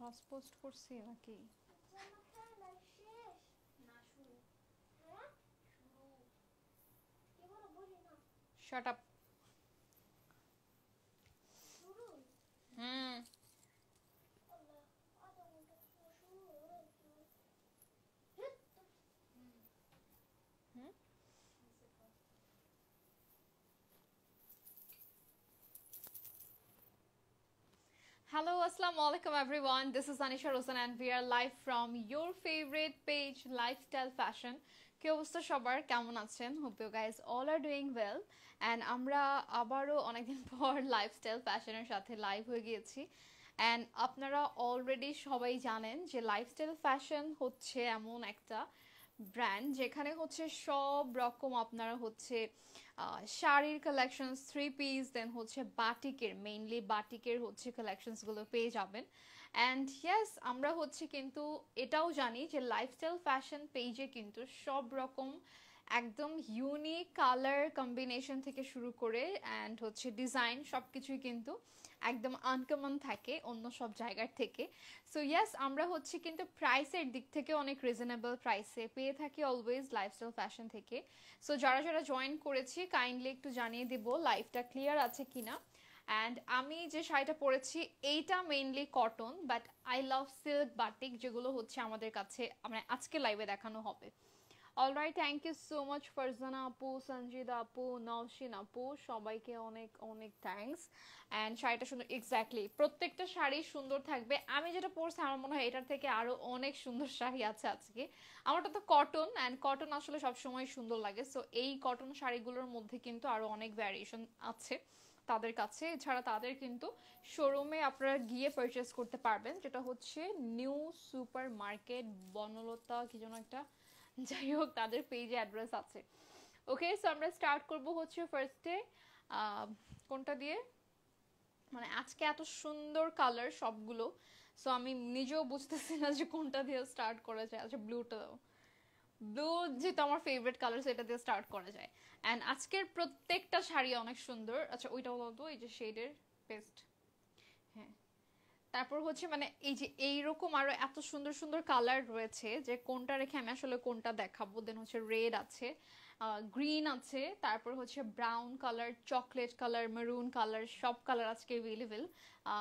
Cross post করছি নাকি? Shut up. Hmm. Hello, assalamu alaikum everyone. This is Anisha Rosan and we are live from your favorite page, Lifestyle Fashion. কি অবস্থা সবার, কেমন আছেন? Hope you guys all are doing well. And আমরা আবারও অনেকদিন পর লাইফস্টাইল ফ্যাশনের সাথে লাইভ হয়ে গিয়েছি। অ্যান্ড আপনারা অলরেডি সবাই জানেন যে লাইফস্টাইল ফ্যাশন হচ্ছে এমন একটা ব্র্যান্ড যেখানে হচ্ছে সব রকম আপনারা হচ্ছে শাড়ির কালেকশনস, থ্রি পিস, দেন হচ্ছে বাটিকের, মেইনলি বাটিকের হচ্ছে কালেকশনসগুলো পেয়ে যাবেন। অ্যান্ড ইয়েস, আমরা হচ্ছে কিন্তু এটাও জানি যে লাইফস্টাইল ফ্যাশন পেজে কিন্তু সব রকম একদম ইউনিক কালার কম্বিনেশন থেকে শুরু করে অ্যান্ড হচ্ছে ডিজাইন সব কিছুই কিন্তু একদম আনকমন থাকে অন্য সব জায়গার থেকে। সো ইয়েস, আমরা হচ্ছে কিন্তু প্রাইসের দিক থেকে অনেক রিজনেবল প্রাইসে পেয়ে থাকি অলওয়েজ লাইফস্টাইল ফ্যাশন থেকে। সো যারা যারা জয়েন করেছি কাইন্ডলি একটু জানিয়ে দিব লাইভটা ক্লিয়ার আছে কিনা। অ্যান্ড আমি যে শাড়িটা পরেছি এইটা mainly cotton, but I love silk batik, যেগুলো হচ্ছে আমাদের কাছে মানে আজকে লাইভে দেখানো হবে। Alright, thank you so much Farzana আপু, সঞ্জিদা আপু, নওশিন আপু, সবাইকে অনেক অনেক থ্যাঙ্কস। অ্যান্ড শাড়িটা সুন্দর, এক্স্যাক্টলি প্রত্যেকটা শাড়ি সুন্দর থাকবে। আমি যেটা পরছি আমার মনে হয় এটার থেকে আরও অনেক সুন্দর শাড়ি আছে আজকে। আমারটা তো কটন, অ্যান্ড কটন আসলে সবসময় সুন্দর লাগে। সো এই কটন শাড়িগুলোর মধ্যে কিন্তু আরও অনেক ভ্যারিয়েশন আছে তাদের কাছে। এছাড়া তাদের কিন্তু শোরুমে আপনারা গিয়ে পারচেস করতে পারবেন, যেটা হচ্ছে নিউ সুপার মার্কেট বনলতা কি যেন একটা, যাই হোক তাদের পেজে অ্যাড্রেস আছে। ওকে, সো আমরা স্টার্ট করব হচ্ছে ফার্স্টে কোনটা দিয়ে, মানে আজকে এত সুন্দর কালার সবগুলো, সো আমি নিজেও বুঝতেছি না যে কোনটা দিয়ে স্টার্ট করা যায়। আচ্ছা, ব্লুটা দাও। ব্লু যেহেতু আমার ফেভারিট কালার, সেটা দিয়ে স্টার্ট করা যায়। অ্যান্ড আজকের প্রত্যেকটা শাড়ি অনেক সুন্দর। আচ্ছা, ওইটাও দাও তো, এই যে শেডের পেস্ট। হ্যাঁ, তারপর হচ্ছে মানে এই যে এইরকম আরো এত সুন্দর সুন্দর কালার রয়েছে যে কোনটা রেখে আমি আসলে কোনটা দেখাবো। দেন হচ্ছে রেড আছে, গ্রিন আছে, তারপর হচ্ছে brown colour, chocolate colour, maroon colour, সব কালার আজকে অ্যাভেলেবেল।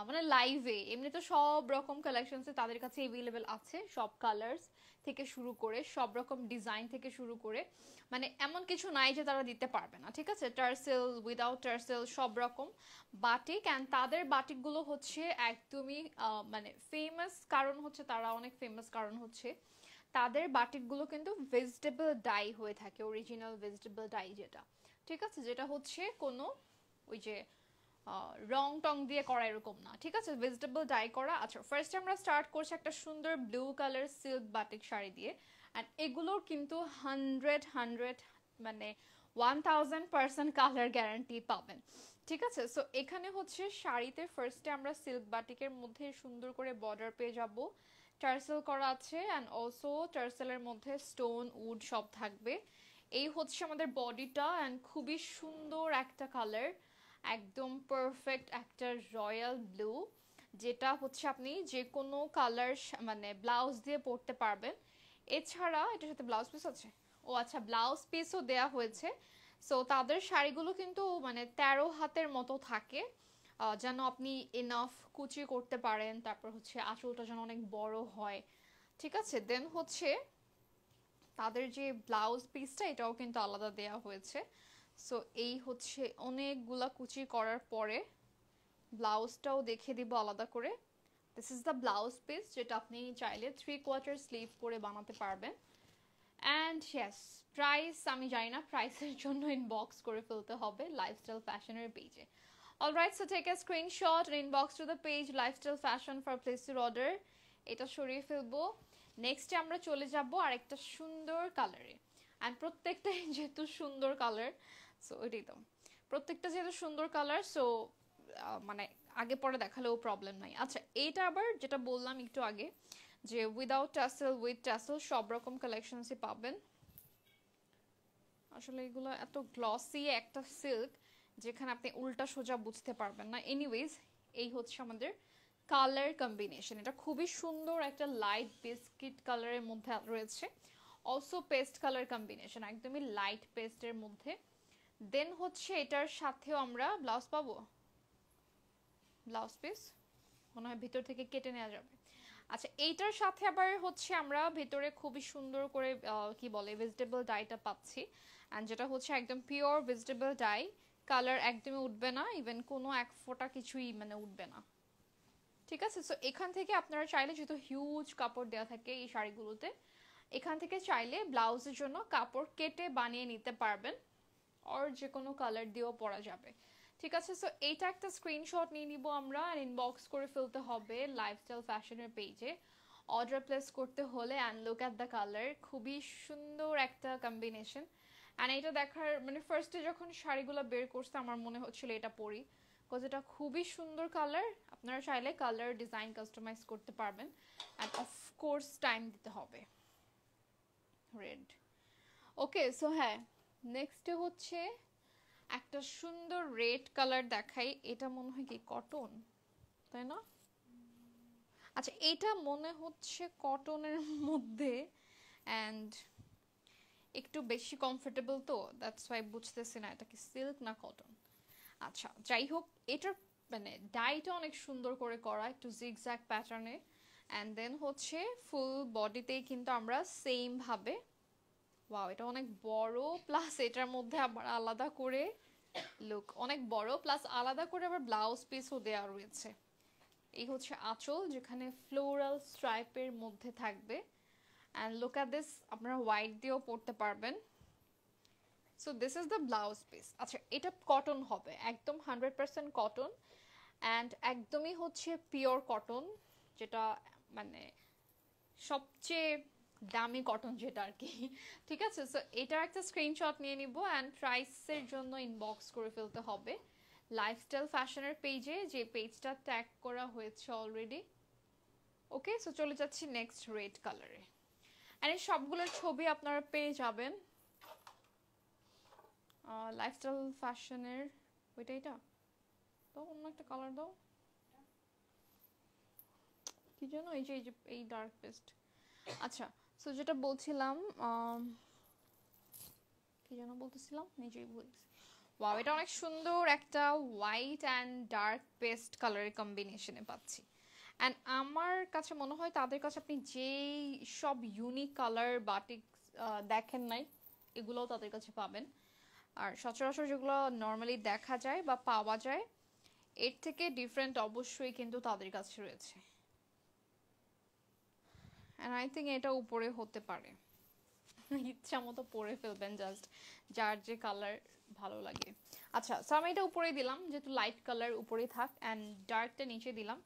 মানে লাইভে এমনি তো সব রকম কালেকশনস তাদের কাছে অ্যাভেলেবেল আছে, সব কালার্স থেকে শুরু করে সব রকম ডিজাইন থেকে শুরু করে, মানে এমন কিছু নাই যে তারা দিতে পারবে না। ঠিক আছে, টার্সেল, উইদাউট টার্সেল, সব রকম বাটিক। অ্যান্ড তাদের বাটিকগুলো হচ্ছে একদমই মানে ফেমাস, কারণ হচ্ছে তারা অনেক ফেমাস, কারণ হচ্ছে তাদের বাটিকগুলো কিন্তু ভেজিটেবল ডাই হয়ে থাকে, অরিজিনাল ভেজিটেবল ডাই যেটা, ঠিক আছে, যেটা হচ্ছে কোনো ওই যে রং টং দিয়ে করা এরকম না, ঠিক আছে, ভেজিটেবল ডাই করা। আচ্ছা, ফার্স্ট আমরা স্টার্ট করছি একটা সুন্দর blue colour silk batik sari দিয়ে। অ্যান্ড এগুলোর কিন্তু হান্ড্রেড হান্ড্রেড মানে 1000% কালার গ্যারান্টি পাবেন। ঠিক আছে, সো এখানে হচ্ছে শাড়িতে ফার্স্টে আমরা সিল্ক বাটিকের মধ্যে সুন্দর করে বর্ডার পেয়ে যাব, টার্সেল করা আছে, অ্যান্ড অলসো টার্সেলের মধ্যে স্টোন উড সব থাকবে। এই হচ্ছে আমাদের বডিটা, অ্যান্ড খুবই সুন্দর একটা কালার, একদম পারফেক্ট একটা রয়্যাল ব্লু, যেটা হচ্ছে আপনি যে কোনো কালার মানে ব্লাউজ দিয়ে পরতে পারবেন। এছাড়া এটার সাথে ব্লাউজ পিস আছে, ও আচ্ছা, ব্লাউজ পিসও দেয়া হয়েছে। সো তাদের শাড়িগুলো কিন্তু মানে 13 হাতের মতো থাকে, যেন আপনি এনাফ কুচি করতে পারেন, তারপর হচ্ছে আঁচলটা যেন অনেক বড় হয়। ঠিক আছে, দেন হচ্ছে তাদের যে ব্লাউজ পিসটা এটাও কিন্তু আলাদা দেয়া হয়েছে। সো এই হচ্ছে অনেকগুলা কুচি করার পরে ব্লাউজটাও দেখে দিব আলাদা করে। This is the blouse piece, যেটা আপনি চাইলে 3/4 স্লিভ করে বানাতে পারবেন। অ্যান্ড ইয়েস, প্রাইস আমি জানি না, প্রাইসের জন্য ইনবক্স করে ফেলতে হবে লাইফস্টাইল ফ্যাশনের পেজে। Alright, so take a screenshot and inbox to the page lifestyle fashion for place your order। এটা সরিয়ে ফেলবো। নেক্সটে আমরা চলে যাব আরেকটা সুন্দর কালারে। অ্যান্ড প্রত্যেকটাই যেহেতু সুন্দর কালার, সো এটাই তো, প্রত্যেকটা যেহেতু সুন্দর কালার, সো মানে আগে পরে দেখালেও প্রবলেম নাই। আচ্ছা, এইটা আবার যেটা বললাম একটু আগে যে উইদাউট টাসেল, উইথ টাসেল, সব রকম কালেকশনসই পাবেন। আসলে এগুলো এত গ্লসি একটা সিল্ক যেখানে আপনি উল্টা সোজা বুঝতে পারবেন না। এনিওয়েজ, এই হচ্ছে আমাদের কালার কম্বিনেশন, এটা খুবই সুন্দর একটা লাইট বিস্কিট কালারের মধ্যে রয়েছে, অলসো পেস্ট কালার কম্বিনেশন, একদমই লাইট পেস্টের মধ্যে। দেন হচ্ছে এটার সাথেও আমরা ব্লাউজ পাবো, ব্লাউজ পিস মনে হয় ভিতর থেকে কেটে নেওয়া যাবে। আচ্ছা, এইটার সাথে আবার হচ্ছে আমরা ভেতরে খুবই সুন্দর করে কি বলে ভেজিটেবল ডাইটা পাচ্ছি, অ্যান্ড যেটা হচ্ছে একদম পিওর ভেজিটেবল ডাই, কালার একদমই উঠবে না, ইভেন কোনো এক ফোঁটা কিছুই মানে উঠবে না। ঠিক আছে, সো এখান থেকে আপনারা চাইলে, যেহেতু হিউজ কাপড় দেওয়া থাকে এই শাড়িগুলোতে, এখান থেকে চাইলে ব্লাউজের জন্য কাপড় কেটে বানিয়ে নিতে পারবেন, আর যে কোনো কালার দিয়েও পরা যাবে। ঠিক আছে, সো এইটা একটা স্ক্রিনশট নিয়ে নিব আমরা, আর ইনবক্স করে ফেলতে হবে লাইফস্টাইল ফ্যাশনের পেজে অর্ডার প্লেস করতে হলে। And look at the colour, খুবই সুন্দর একটা কম্বিনেশন। অ্যান্ড এটা দেখার মানে ফার্স্টে যখন শাড়িগুলো বের করছে আমার মনে হচ্ছিল এটা পরি, বিকজ এটা খুবই সুন্দর কালার। আপনারা চাইলে কালার ডিজাইন কাস্টমাইজ করতে পারবেন, অ্যান্ড অফকোর্স টাইম দিতে হবে। রেড, ওকে, সো হ্যাঁ, নেক্সটে হচ্ছে একটা সুন্দর রেড কালার দেখাই। এটা মনে হয় কি কটন, তাই না? আচ্ছা, এটা মনে হচ্ছে কটনের মধ্যে, অ্যান্ড একটু বেশি কমফোর্টেবল, তো দ্যাটস ওয়াই বুঝতেছি না এটা কি সিল্ক না কটন। আচ্ছা, যাই হোক, এটার মানে ডাইটা অনেক সুন্দর করে করা, একটু জিগজ্যাগ প্যাটার্নে, অ্যান্ড দেন হচ্ছে ফুল বডিতেই কিন্তু আমরা সেম ভাবে, ওয়াও এটা অনেক বড়, প্লাস এটার মধ্যে আবার আলাদা করে লুক, অনেক বড়, প্লাস আলাদা করে আবার ব্লাউজ পিসও দেওয়া রয়েছে। এই হচ্ছে আঁচল, যেখানে ফ্লোরাল স্ট্রাইপের মধ্যে থাকবে, অ্যান্ড লুক অ্যাট দিস, আপনারা হোয়াইট দিয়েও পরতে পারবেন। So this is the blouse piece. আচ্ছা, এটা কটন হবে, একদম 100% কটন, অ্যান্ড একদমই হচ্ছে পিওর কটন, যেটা মানে সবচেয়ে দামি কটন যেটা আর কি। ঠিক আছে, সো এটার একটা স্ক্রিনশট নিয়ে নিব, অ্যান্ড প্রাইসের জন্য ইনবক্স করে ফেলতে হবে লাইফস্টাইল ফ্যাশনের পেজে, যে পেজটা ট্যাগ করা হয়েছে অলরেডি। ওকে, সো চলে যাচ্ছি নেক্সট রেড কালারে, অ্যান্ড এই সবগুলোর ছবি আপনারা পেয়ে যাবেন লাইফস্টাইল ফ্যাশনের। ওইটা, এটা দাও, অন্য একটা কালার দাও, কি যেন, এই যে এই ডার্ক পেস্ট। আচ্ছা, সো যেটা বলছিলাম, কি যেন বলতেছিলাম, নিজেই বলছি। ওয়াও, এটা অনেক সুন্দর একটা হোয়াইট অ্যান্ড ডার্ক পেস্ট কালারের কম্বিনেশনে পাচ্ছি, অ্যান্ড আমার কাছে মনে হয় তাদের কাছে আপনি যেই সব ইউনিক কালার বাটিক দেখেন নাই, এগুলোও তাদের কাছে পাবেন। আর সচরাচর যেগুলো নর্মালি দেখা যায় বা পাওয়া যায়, এর থেকে ডিফারেন্ট অবশ্যই কিন্তু তাদের কাছে রয়েছে। অ্যান্ড আই থিঙ্ক এটা উপরে হতে পারে, ইচ্ছা মতো পরে ফেলবেন, জাস্ট যার যে কালার ভালো লাগে। আচ্ছা, সো আমি এটা উপরে দিলাম, যেহেতু লাইট কালার উপরে থাক, অ্যান্ড ডার্কটা নিচে দিলাম।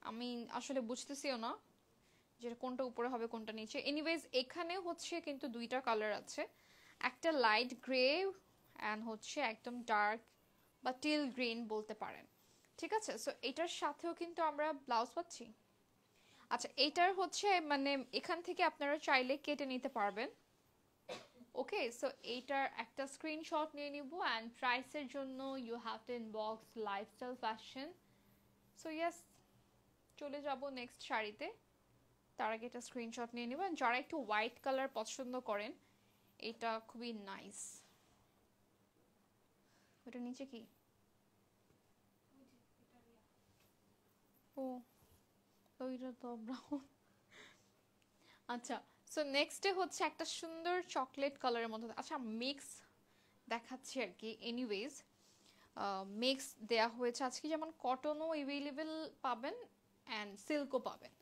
আমি আসলে বুঝতেছিও না যে কোনটা উপরে হবে কোনটা নিচে। এনিওয়েজ, এখানে হচ্ছে কিন্তু দুইটা কালার আছে, একটা লাইট গ্রে অ্যান্ড হচ্ছে একদম ডার্ক বা টিল গ্রিন বলতে পারেন। ঠিক আছে, সো এটার সাথেও কিন্তু আমরা ব্লাউজ পাচ্ছি। আচ্ছা, এটার হচ্ছে মানে এখান থেকে আপনারা চাইলে কেটে নিতে পারবেন। ওকে, সো এইটার একটা স্ক্রিনশট নিয়ে নিব, অ্যান্ড প্রাইসের জন্য you have to inbox lifestyle fashion. So yes, চলে যাব নেক্সট শাড়িতে, তার আগে একটা স্ক্রিনশট নিয়ে নিব। যারা একটু হোয়াইট কালার পছন্দ করেন, এটা খুবই নাইস। ওটা নিচে কি, ও ওইটা তো ব্রাউন। আচ্ছা, সো নেক্সটে হচ্ছে একটা সুন্দর চকলেট কালারের মধ্যে, আচ্ছা মিক্স দেখাচ্ছি আর কি। এনিওয়েজ, মিক্স দেয়া হয়েছে আজকে, যেমন কটনও এভেলেবেল পাবেন অ্যান্ড সিল্কও পাবেন,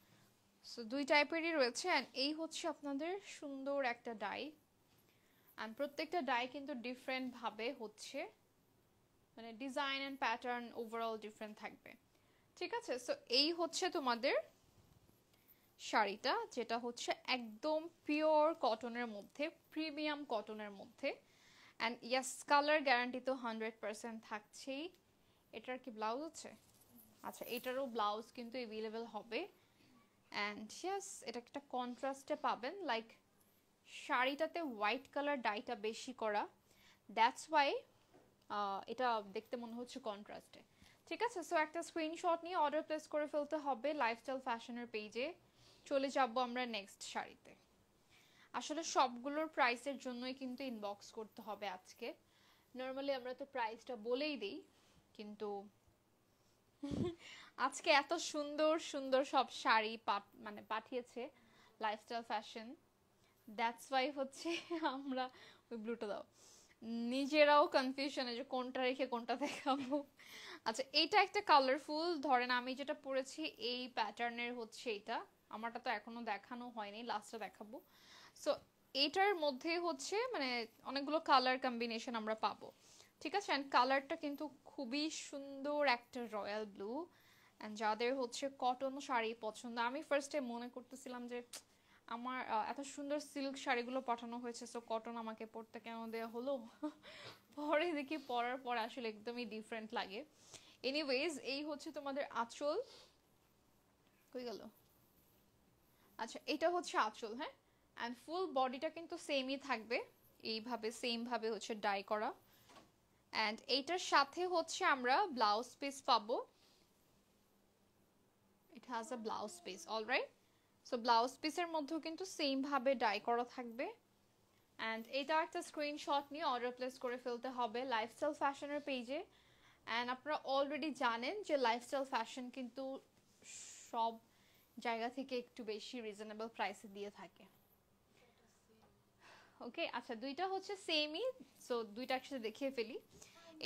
সো দুই টাইপেরই রয়েছে। অ্যান্ড এই হচ্ছে আপনাদের সুন্দর একটা ডাই, অ্যান্ড প্রত্যেকটা ডাই কিন্তু ডিফারেন্টভাবে হচ্ছে, মানে design and pattern overall different থাকবে। ঠিক আছে, সো এই হচ্ছে তোমাদের শাড়িটা, যেটা হচ্ছে একদম পিওর কটনের মধ্যে, প্রিমিয়াম কটনের মধ্যে, অ্যান্ড ইয়াস, কালার গ্যারান্টি তো 100% থাকছেই। এটার কি ব্লাউজ আছে? আচ্ছা, এটারও ব্লাউজ কিন্তু অ্যাভেলেবেল হবে, অ্যান্ড ইয়াস, এটা একটা কন্ট্রাস্টে পাবেন, লাইক শাড়িটাতে হোয়াইট কালার ডাইটা বেশি করা, দ্যাটস ওয়াই এটা দেখতে মনে হচ্ছে কন্ট্রাস্টে। ঠিক আছে, সো একটা স্ক্রিনশট নিয়ে অর্ডার প্লেস করে ফেলতে হবে লাইফস্টাইল ফ্যাশনের পেজে। চলে যাব আমরা নেক্সট শাড়িতে। আসলে সবগুলোর প্রাইসের জন্যই কিন্তু ইনবক্স করতে হবে আজকে। নর্মালি আমরা তো প্রাইসটা বলেই দিই, কিন্তু আজকে এত সুন্দর সুন্দর সব শাড়ি মানে পাঠিয়েছে লাইফস্টাইল ফ্যাশন, দ্যাটস ওয়াই হচ্ছে আমরা ওই ব্লুটা দাও নিজেরাও কনফিউশনে যে কোনটা রেখে কোনটা দেখাবো। আচ্ছা, এটা একটা কালারফুল, ধরেন আমি যেটা পরেছি এই প্যাটার্নের হচ্ছে এটা, আমারটা তো এখনো দেখানো হয়নি, লাস্টে দেখাবো। সো এটার মধ্যে হচ্ছে মানে অনেকগুলো কালার কম্বিনেশন আমরা পাবো, ঠিক আছে। অ্যান্ড কালারটা কিন্তু খুবই সুন্দর একটা রয়্যাল ব্লু। অ্যান্ড যাদের হচ্ছে কটন শাড়ি পছন্দ, আমি ফার্স্টে মনে করতেছিলাম যে আমার এত সুন্দর সিল্ক শাড়িগুলো পাঠানো হয়েছে, সো কটন আমাকে পরতে কেন দেওয়া হলো। পরে দেখি পরার পর আসলে একদমই ডিফারেন্ট লাগে। এনিওয়েজ, এই হচ্ছে তোমাদের আঁচল, কই গেল, আচ্ছা এটা হচ্ছে আঁচল, হ্যাঁ। অ্যান্ড ফুল বডিটা কিন্তু সেমই থাকবে, এইভাবে সেম ভাবে হচ্ছে ডাই করা। অ্যান্ড এইটার সাথে হচ্ছে আমরা ব্লাউজ পিস পাবো, it has a blouse piece, alright. So blouse পিসের মধ্যেও কিন্তু সেম ভাবে ডাই করা থাকবে। অ্যান্ড এটা একটা স্ক্রিনশট নিয়ে অর্ডার প্লেস করে ফেলতে হবে লাইফস্টাইল ফ্যাশনের পেজে। অ্যান্ড আপনারা অলরেডি জানেন যে লাইফস্টাইল ফ্যাশন কিন্তু সব জায়গা থেকে একটু বেশি রিজনেবল প্রাইসে দিয়ে থাকে। ওকে, আচ্ছা দুইটা হচ্ছে সেমই, সো দুইটা একসাথে দেখিয়ে ফেলি।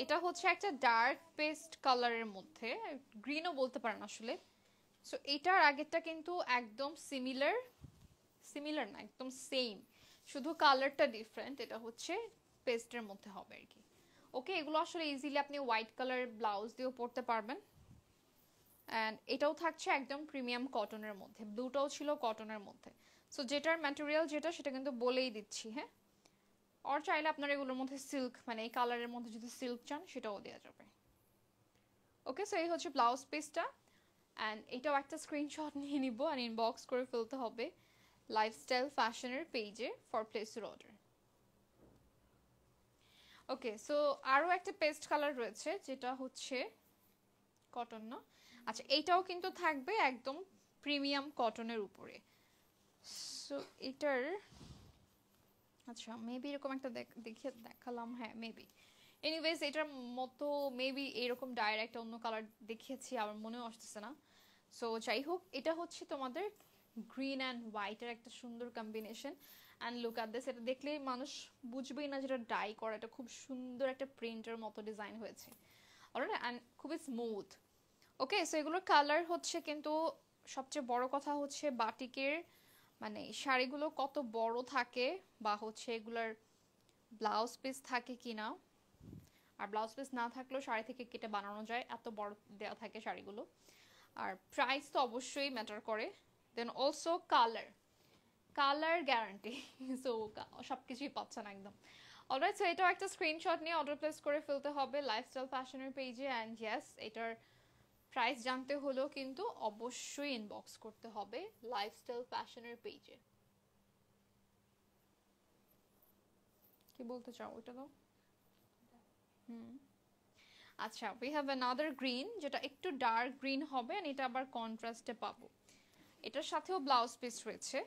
এটা হচ্ছে একটা ডার্ক পেস্ট কালারের মধ্যে, গ্রিনও বলতে পারেন আসলে। সো এটার আগেরটা কিন্তু একদম সিমিলার, সিমিলার না একদম সেম, শুধু কালারটা ডিফারেন্ট, এটা হচ্ছে পেস্টের মধ্যে হবে আর কি। ওকে, এগুলো আসলে ইজিলি আপনি হোয়াইট কালার ব্লাউজ দিয়েও পরতে পারবেন। অ্যান্ড এটাও থাকছে একদম প্রিমিয়াম কটনের মধ্যে, ব্লুটাও ছিল কটনের মধ্যে। সো যেটার ম্যাটেরিয়াল যেটা সেটা কিন্তু বলেই দিচ্ছি, হ্যাঁ। আর চাইলে আপনারা এগুলোর মধ্যে সিল্ক, মানে এই কালারের মধ্যে যদি সিল্ক চান সেটাও দেওয়া যাবে। ওকে, সো এই হচ্ছে ব্লাউজ পিসটা। অ্যান্ড এটাও একটা স্ক্রিনশট নিয়ে নিব আর ইনবক্স করে ফেলতে হবে লাইফস্টাইল ফ্যাশনের পেজে ফর প্লেসের অর্ডার। ওকে, সো আরও একটা পেস্ট কালার রয়েছে যেটা হচ্ছে কটন, না আচ্ছা এইটাও কিন্তু থাকবে একদম প্রিমিয়াম কটনের উপরে। সো এটার আচ্ছা মেবি এরকম একটা দেখালাম, হ্যাঁ মেবি। এনিওয়েজ এটার মতো মেবি এরকম ডাইরেক্ট অন্য কালার দেখিয়েছি, আমার মনেও আসতেছে না। সো যাই হোক, এটা হচ্ছে তোমাদের গ্রিন অ্যান্ড হোয়াইটের একটা সুন্দর combination. And look at this, এটা দেখলেই মানুষ বুঝবেই না যেটা ডাই করা, এটা খুব সুন্দর একটা প্রিন্টের মতো ডিজাইন হয়েছে, অলরাইট। অ্যান্ড খুবই স্মুথ। ওকে, সো এগুলোর কালার হচ্ছে কিন্তু সবচেয়ে বড় কথা হচ্ছে বাটিকের মানে শাড়িগুলো কত বড় থাকে, বা হচ্ছে এগুলার ব্লাউজ পিস থাকে কিনা। আর ব্লাউজ পিস না থাকলেও শাড়ি থেকে কেটে বানানো যায়, এত বড় দেওয়া থাকে শাড়িগুলো। আর প্রাইস তো অবশ্যই ম্যাটার করে। Then also colour, colour guarantee. So সব কিছুই পাচ্ছেন একদম, অলরাইট। সো এটাও একটা স্ক্রিনশট নিয়ে অর্ডার প্লেস করে ফেলতে হবে লাইফস্টাইল ফ্যাশনের পেজে। অ্যান্ড ইয়েস, এটার প্রাইস জানতে হলেও কিন্তু অবশ্যই ইনবক্স করতে হবে লাইফস্টাইল ফ্যাশনের পেজে। কি বলতে চাও ওইটা দাও। আচ্ছা, উই হ্যাভ অ্যানাদার গ্রিন, যেটা একটু ডার্ক গ্রিন হবে, আর এটা আবার কন্ট্রাস্টে পাবো। এটার সাথেও ব্লাউজ পিস রয়েছে।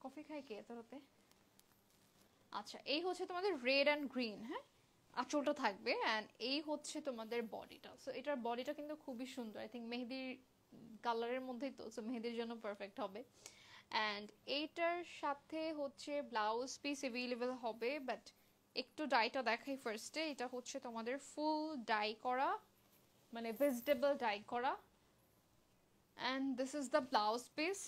কফি খাই কে তোরতে? আচ্ছা, এই হচ্ছে তোমাদের রেড অ্যান্ড গ্রিন, হ্যাঁ, আঁচলটা থাকবে। অ্যান্ড এই হচ্ছে তোমাদের বডিটা। সো এটার বডিটা কিন্তু খুবই সুন্দর, আই থিঙ্ক মেহেদির কালারের মধ্যেই তো, সো মেহেদির জন্য পারফেক্ট হবে। অ্যান্ড এইটার সাথে হচ্ছে ব্লাউজ পিস অ্যাভেলেবেল হবে, বাট একটু ডাইটা দেখাই ফার্স্টে। এটা হচ্ছে তোমাদের ফুল ডাই করা, মানে ভেজিটেবল ডাই করা। And this is the blouse piece.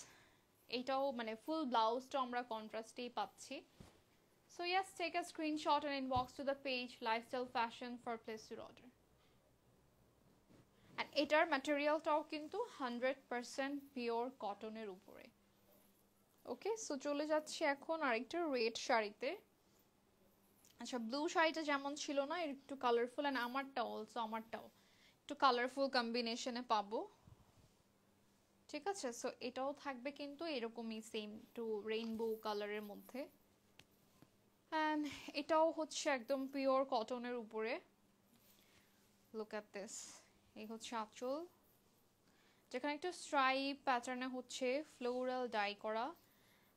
এইটাও মানে ফুল ব্লাউজটা আমরা কন্ট্রাস্টেই পাচ্ছি। So yes, take a screenshot and inbox to the page lifestyle fashion for place your order. And এটার ম্যাটেরিয়ালটাও কিন্তু 100% পিওর কটনের উপরে। ওকে, সো চলে যাচ্ছি এখন আরেকটা রেড শাড়িতে। আচ্ছা, ব্লু শাড়িটা যেমন ছিল না, একটু কালারফুল, অ্যান্ড আমারটাও অলসো, আমারটাও একটু কালারফুল কম্বিনেশনে পাবো, ঠিক আছে। সো এটাও থাকবে কিন্তু এরকমই সেম টু রেইনবো কালারের মধ্যে। অ্যান্ড এটাও হচ্ছে একদম পিওর কটনের উপরে। লুক অ্যাট দিস, এই হচ্ছে আঁচল, যেখানে একটা স্ট্রাইপ প্যাটার্নে হচ্ছে ফ্লোরাল ডাই করা।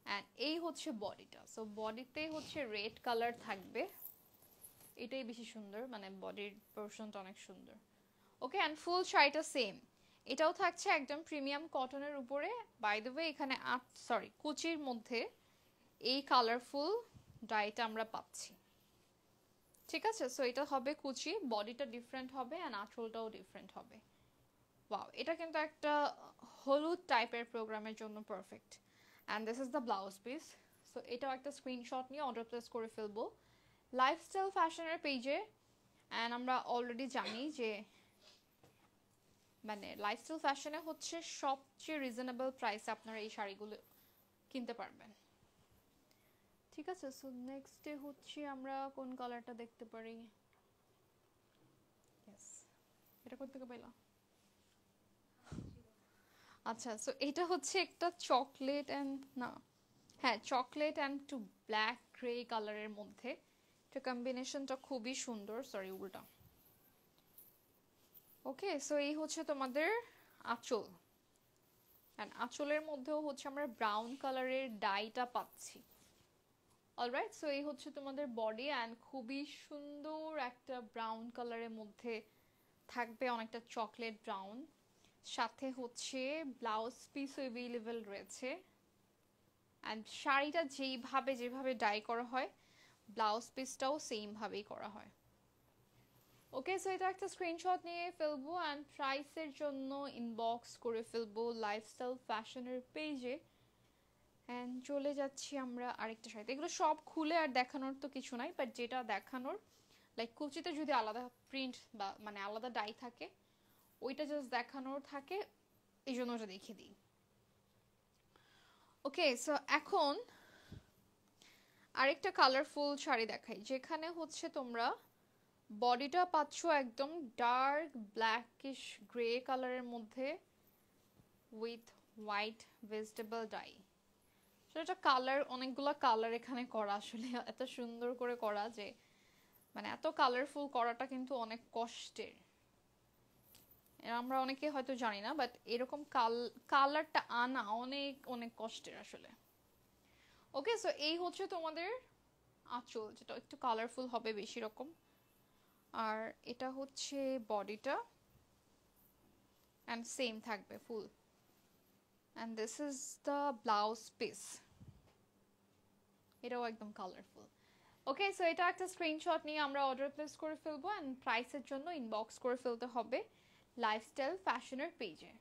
অ্যান্ড এই হচ্ছে বডিটা। সো বডিতে হচ্ছে রেড কালার থাকবে, এটাই বেশি সুন্দর, মানে বডির পোর্শনটা অনেক সুন্দর। ওকে, অ্যান্ড ফুল শাড়িটা সেম, এটাও থাকছে একদম প্রিমিয়াম কটনের উপরে। বাই দ্য ওয়ে এখানে কুচির মধ্যে এই কালারফুল ডাইটা আমরা পাচ্ছি, ঠিক আছে। সো এটা হবে কুচি, বডিটা ডিফারেন্ট হবে অ্যান্ড আঁচলটাও ডিফারেন্ট হবে। ওয়াও, এটা কিন্তু একটা হলুদ টাইপের প্রোগ্রামের জন্য perfect. And this is the blouse piece. So এটাও একটা স্ক্রিনশট নিয়ে অর্ডার প্লেস করে ফেলবো লাইফস্টাইল ফ্যাশনের পেজে। অ্যান্ড আমরা অলরেডি জানি যে মানে লাইফস্টাইল ফ্যাশনে হচ্ছে সবচেয়ে রিজনেবল প্রাইসে আপনারা এই শাড়িগুলো কিনতে পারবেন, ঠিক আছে। সো নেক্সটে হচ্ছে আমরা কোন কালারটা দেখতে পারি? এটা কোথা থেকে পেলাম? আচ্ছা, সো এটা হচ্ছে একটা চকলেট অ্যান্ড না, হ্যাঁ চকলেট অ্যান্ড একটু ব্ল্যাক গ্রে কালারের মধ্যে, এটা কম্বিনেশনটা খুবই সুন্দর। সরি, উল্টা। ওকে, সো এই হচ্ছে তোমাদের আঁচল, অ্যান্ড আঁচলের মধ্যেও হচ্ছে আমরা ব্রাউন কালারের ডাইটা পাচ্ছি। অলরাইট, সো এই হচ্ছে তোমাদের বডি, অ্যান্ড খুবই সুন্দর একটা ব্রাউন কালারের মধ্যে থাকবে, অনেকটা চকলেট ব্রাউন। সাথে হচ্ছে ব্লাউজ পিসও অ্যাভেলেবেল রয়েছে। অ্যান্ড শাড়িটা যেভাবে ডাই করা হয়, ব্লাউজ পিসটাও সেম ভাবেই করা হয়। ওকে, সো এটা একটা স্ক্রিনশট নিয়ে ফেলবো অ্যান্ড প্রাইসের জন্য ইনবক্স করে ফেলবো লাইফস্টাইল ফ্যাশনের পেজে। অ্যান্ড চলে যাচ্ছি আমরা আরেকটা শাড়িতে। এগুলো সব খুলে আর দেখানোর তো কিছু নাই, বাট যেটা দেখানোর লাইক কুচিতে যদি আলাদা প্রিন্ট বা মানে আলাদা ডাই থাকে, ওইটা জাস্ট দেখানোর থাকে, এই জন্য ওটা দেখিয়ে দিই। ওকে, সো এখন আরেকটা কালারফুল শাড়ি দেখাই, যেখানে হচ্ছে তোমরা বডিটা পাচ্ছ একদম ডার্ক ব্ল্যাকিশ গ্রে কালারের মধ্যে উইথ হোয়াইট ভেজিটেবল ডাই। সেটা কালার, অনেকগুলো কালার এখানে করা, আসলে এত সুন্দর করে করা যে মানে এত কালারফুল করাটা কিন্তু অনেক কষ্টের, আমরা অনেকে হয়তো জানি না, বাট এরকম কালারটা আনা অনেক অনেক কষ্টের আসলে। ওকে, সো এই হচ্ছে তোমাদের আঁচল, যেটা একটু কালারফুল হবে বেশি রকম। আর এটা হচ্ছে বডিটা, অ্যান্ড সেম থাকবে full. And this is the blouse piece, এটাও একদম কালারফুল। ওকে, সো এটা একটা স্ক্রিনশট নিয়ে আমরা অর্ডার প্লেস করে ফেলবো, অ্যান্ড প্রাইসের জন্য ইনবক্স করে ফেলতে হবে লাইফস্টাইল ফ্যাশনের পেজে।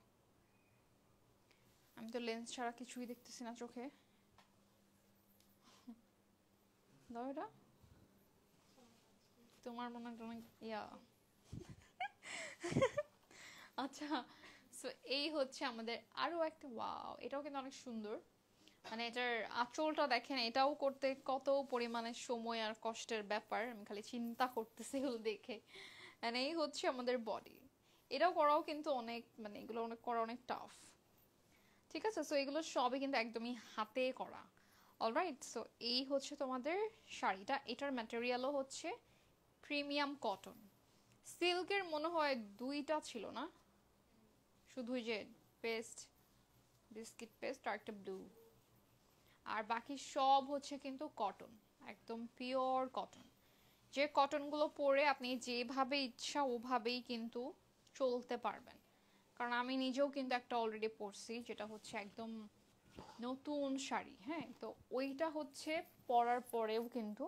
আমি তো লেন্স ছাড়া কিছুই দেখতেছি না চোখে। দাও এটা, তোমার মনে হয় ইয়া আচ্ছা, সো এই হচ্ছে আমাদের আরো একটা, ওয়াও এটাও কিন্তু অনেক সুন্দর। মানে এটার আঁচলটা দেখেন, এটাও করতে কত পরিমাণে সময় আর কষ্টের ব্যাপার, আমি খালি চিন্তা করতেছি এগুলো দেখে। মানে এই হচ্ছে আমাদের বডি, এটাও করাও কিন্তু অনেক, মানে এগুলো অনেক করা অনেক টাফ, ঠিক আছে। সো এগুলো সবই কিন্তু একদমই হাতে করা। অলরাইট, সো এই হচ্ছে তোমাদের শাড়িটা, এটার ম্যাটেরিয়ালও হচ্ছে প্রিমিয়াম কটন। সিল্কের মনে হয় দুইটা ছিল না, শুধু যে পেস্ট, বিস্কিট পেস্ট আর একটা ব্লু, আর বাকি সব হচ্ছে কিন্তু কটন, একদম পিওর কটন। যে কটনগুলো পরে আপনি যেভাবে ইচ্ছা ওভাবেই কিন্তু চলতে পারবেন। কারণ আমি নিজেও কিন্তু একটা অলরেডি পরছি, যেটা হচ্ছে একদম নতুন শাড়ি, হ্যাঁ, তো ওইটা হচ্ছে পরার পরেও কিন্তু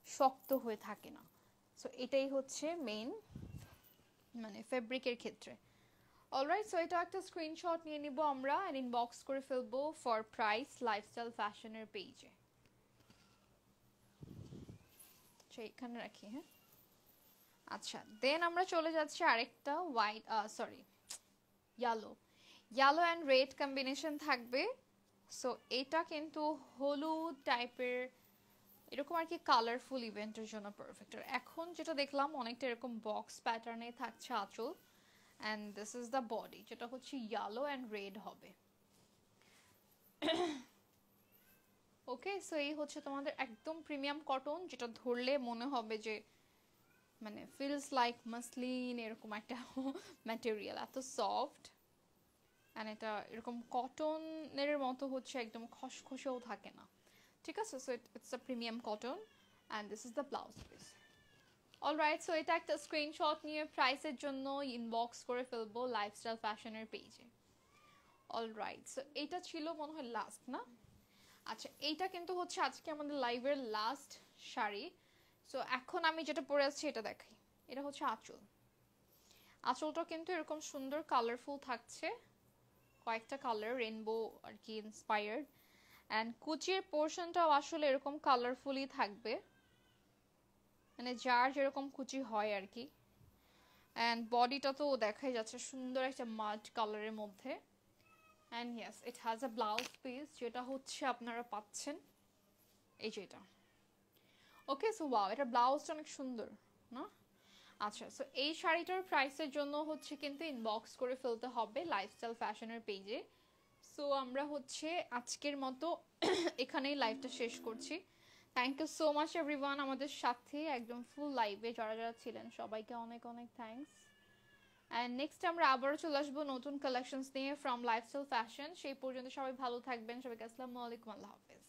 শক্ত হয়ে থাকে না। সো এটাই হচ্ছে মেইন, মানে ফেব্রিকের ক্ষেত্রে। অলরাইট, সো এটা একটা স্ক্রিনশট নিয়ে নিব আমরা, আর ইনবক্স করে ফেলবো ফর প্রাইস লাইফস্টাইল ফ্যাশনের পেজে। এখানে রাখি, হ্যাঁ। আচ্ছা, দেন আমরা চলে যাচ্ছি আরেকটা white, sorry yellow, yellow and red combination থাকবে। সো এটা কিন্তু হলুদ টাইপের এরকম আর কি কালারফুল ইভেন্টের জন্য পারফেক্ট। আর এখন যেটা দেখলাম অনেকটা এরকম বক্স প্যাটার্নে থাকছে আঁচল, and this is the body, যেটা হচ্ছে ইয়েলো অ্যান্ড রেড হবে। ওকে, সো এই হচ্ছে তোমাদের একদম প্রিমিয়াম কটন, যেটা ধরলে মনে হবে যে মানে ফিলস লাইক মাসলিন এরকম একটা ম্যাটেরিয়াল, এত সফট। অ্যান্ড এটা এরকম কটনের মতো হচ্ছে, একদম খসখসেও থাকে না, ঠিক আছে? So it's a premium cotton and this is the blouse piece. Alright, so এটা একটা স্ক্রিনশট নিয়ে প্রাইসের জন্য ইনবক্স করে ফেলবো লাইফস্টাইল ফ্যাশনের পেজে। অলরাইট, সো এটা ছিল মনে হয় লাস্ট না? আচ্ছা, এইটা কিন্তু হচ্ছে আজকে আমাদের লাইভের লাস্ট শাড়ি। সো এখন আমি যেটা পরে আছি এটা দেখাই। এটা হচ্ছে আঁচল। আঁচলটা কিন্তু এরকম সুন্দর কালারফুল থাকছে, কয়েকটা কালার রেনবো আর কি ইন্সপায়ার্ড। অ্যান্ড কুচির পোর্শনটাও আসলে এরকম কালারফুলই থাকবে, মানে যার যেরকম কুচি হয় আর কি। অ্যান্ড বডিটা তো দেখাই যাচ্ছে সুন্দর একটা মাড কালারের মধ্যে। And yes, it has a blouse piece, যেটা হচ্ছে আপনারা পাচ্ছেন এই যে এটা। ওকে, সো ওয়াও, এটা ব্লাউজটা অনেক সুন্দর না? আচ্ছা, সো এই শাড়িটার প্রাইসের জন্য হচ্ছে কিন্তু ইনবক্স করে ফেলতে হবে লাইফস্টাইল ফ্যাশনের পেজে। সো আমরা হচ্ছে আজকের মতো এখানেই লাইভটা শেষ করছি। Thank you so much everyone, আমাদের সাথে একদম ফুল লাইভে যারা যারা ছিলেন সবাইকে অনেক অনেক থ্যাঙ্কস। অ্যান্ড নেক্সট আমরা আবারও চলে আসবো নতুন কালেকশনস নিয়ে ফ্রম লাইফস্টাইল ফ্যাশন। সেই পর্যন্ত সবাই ভালো থাকবেন, সবাইকে আসসালামু আলাইকুম, আল্লাহ হাফেজ।